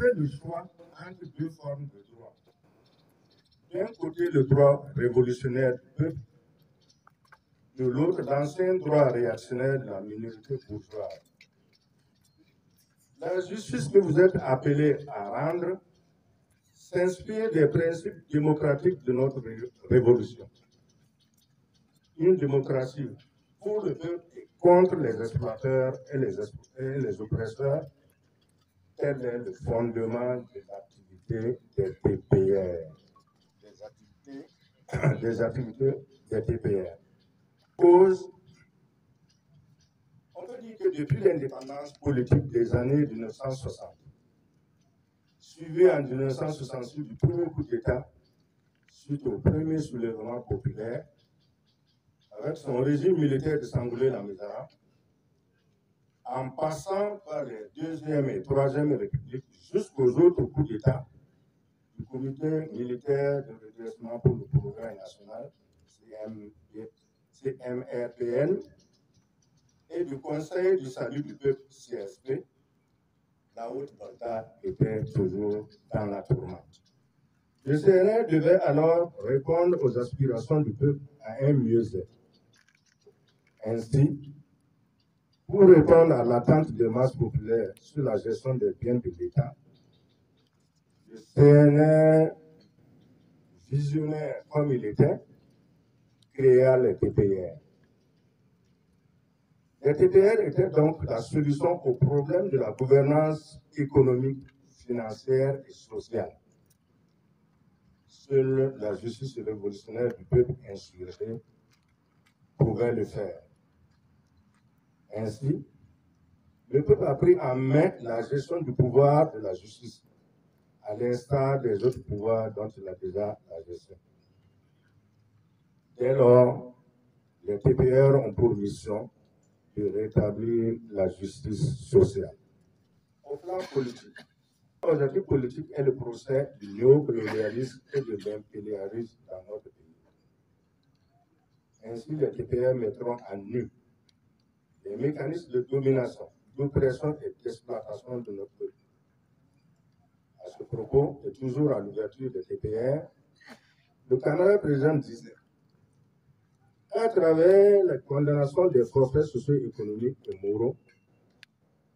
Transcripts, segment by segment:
fait le choix entre deux formes de droit. D'un côté, le droit révolutionnaire du peuple, de l'autre, l'ancien droit réactionnaire de la minorité bourgeoise. La justice que vous êtes appelés à rendre s'inspire des principes démocratiques de notre révolution. Une démocratie pour le peuple et contre les exploiteurs et les oppresseurs, tel est le fondement de l'activité des TPR. Des activités des TPR. Cause, on peut dire que depuis l'indépendance politique des années 1960, suivi en 1966 du premier coup d'État, suite au premier soulèvement populaire, avec son régime militaire de Sangoulé-la-Mézara, en passant par les deuxième et troisième républiques jusqu'aux autres coups d'État du comité militaire de redressement pour le progrès national, CMRPN, et du Conseil du salut du peuple, CSP, la Haute-Volta était toujours dans la tourmente. Le CNR devait alors répondre aux aspirations du peuple à un mieux-être. Ainsi, pour répondre à l'attente des masses populaires sur la gestion des biens de l'État, le CNR, visionnaire comme il était, créa les TPR. Les TPR étaient donc la solution au problème de la gouvernance économique, financière et sociale. Seule la justice révolutionnaire du peuple insurgé pouvait le faire. Ainsi, le peuple a pris en main la gestion du pouvoir de la justice, à l'instar des autres pouvoirs dont il a déjà la gestion. Dès lors, les TPR ont pour mission de rétablir la justice sociale. Au plan politique, l'objectif politique est le procès du néocolonialisme et de l'impérialisme dans notre pays. Ainsi, les TPR mettront à nu les mécanismes de domination, d'oppression et d'exploitation de notre peuple. À ce propos, et toujours à l'ouverture des TPR, le camarade président disait à travers la condamnation des forfaits socio-économiques et moraux,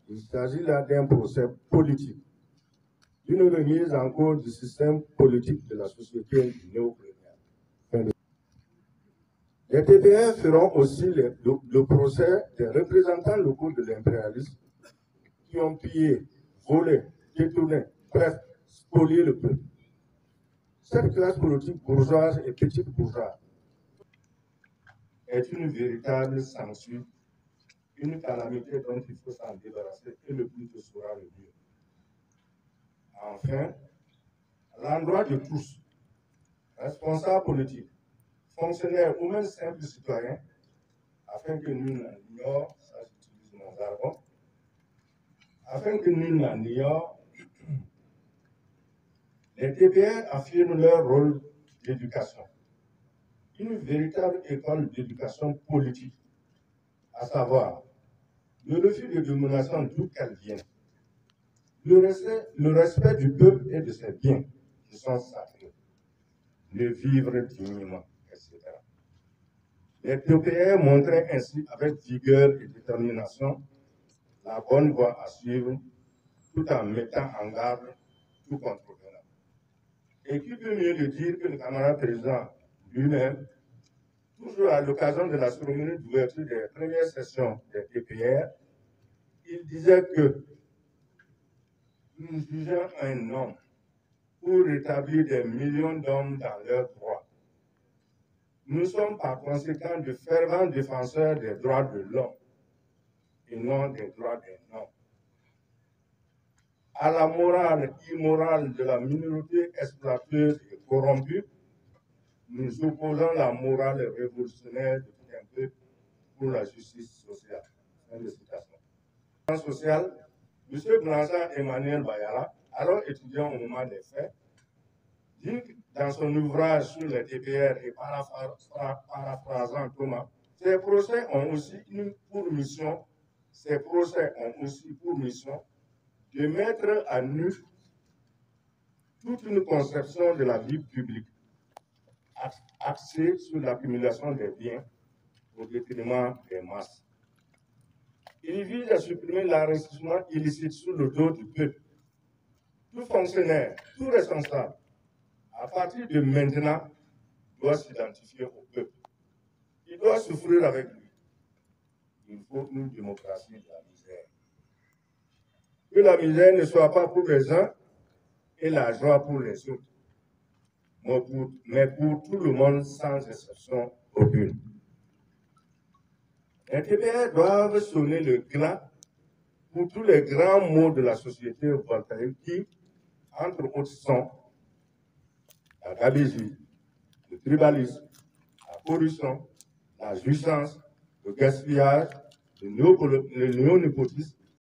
il s'agit là d'un procès politique, d'une remise en cause du système politique de la société néocoloniale. Les TPR feront aussi le procès des représentants locaux de l'impérialisme qui ont pillé, volé, détourné, bref, spolié le peuple. Cette classe politique bourgeoise et petite bourgeoise est une véritable censure, une calamité dont il faut s'en débarrasser et le plus tôt sera le mieux. Enfin, à l'endroit de tous, responsables politiques, fonctionnaires ou même simples citoyens, afin que nul n'en ignore, ça j'utilise mon jargon, afin que nul n'en ignore, les TPR affirment leur rôle d'éducation. Une véritable école d'éducation politique, à savoir le refus de domination d'où qu'elle vienne, le respect du peuple et de ses biens qui sont sacrés, le vivre dignement, etc. Les TPR montraient ainsi avec vigueur et détermination la bonne voie à suivre tout en mettant en garde tout contrevenant. Et qui peut mieux le dire que le camarade président lui-même, toujours à l'occasion de la cérémonie d'ouverture des premières sessions des TPR, il disait que nous jugeons un homme pour rétablir des millions d'hommes dans leurs droits. Nous sommes par conséquent de fervents défenseurs des droits de l'homme et non des droits des hommes. À la morale immorale de la minorité exploiteuse et corrompue, nous opposons la morale révolutionnaire de tout un peuple pour la justice sociale. Fin de citation. Social, M. Blanchard Emmanuel Bayala, alors étudiant au moment des faits, dit dans son ouvrage sur les TPR et paraphrasant Thomas, ces procès ont aussi pour mission de mettre à nu toute une conception de la vie publique axée sur l'accumulation des biens au détriment des masses. Il vise à supprimer l'enrichissement illicite sous le dos du peuple. Tout fonctionnaire, tout responsable, à partir de maintenant, doit s'identifier au peuple. Il doit souffrir avec lui. Il faut une démocratie de la misère. Que la misère ne soit pas pour les uns et la joie pour les autres, mais pour tout le monde sans exception aucune. Les TPR doivent sonner le glas pour tous les grands maux de la société voltaïque qui, entre autres, sont la gabegie, le tribalisme, la corruption, la jouissance, le gaspillage, le néonépotisme,